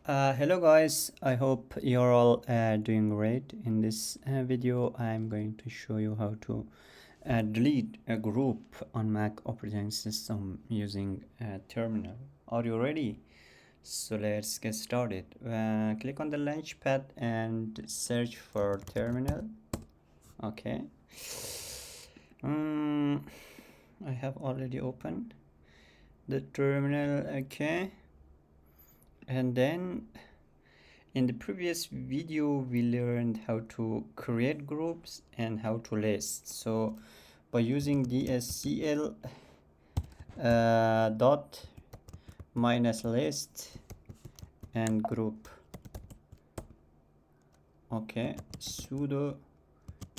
Hello guys, I hope you're all doing great. In this video I'm going to show you how to delete a group on Mac operating system using terminal. Are you ready? So let's get started. Click on the launchpad and search for terminal. Okay. I have already opened the terminal. Okay. And then in the previous video, we learned how to create groups and how to list. So by using dscl dot minus list and group. Okay, sudo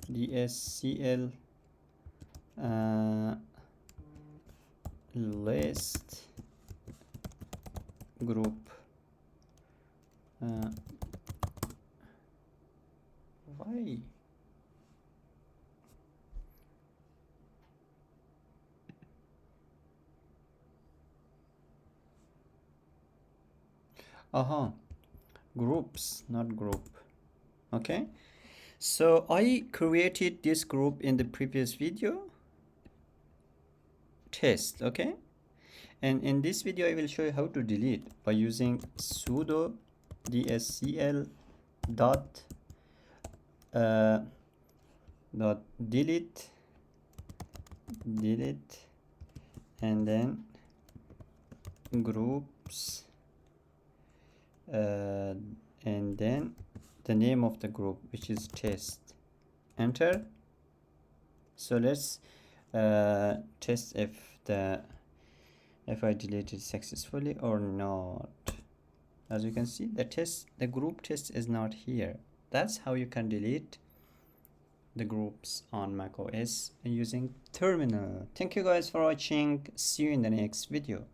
dscl list group. Why? Groups, not group. Okay, so I created this group in the previous video, test. Okay, and in this video I will show you how to delete by using sudo dscl dot dot delete and then groups and then the name of the group, which is test. Enter. So let's test if I deleted successfully or not. As you can see, the group test is not here. That's how you can delete the groups on macOS using terminal. Thank you guys for watching. See you in the next video.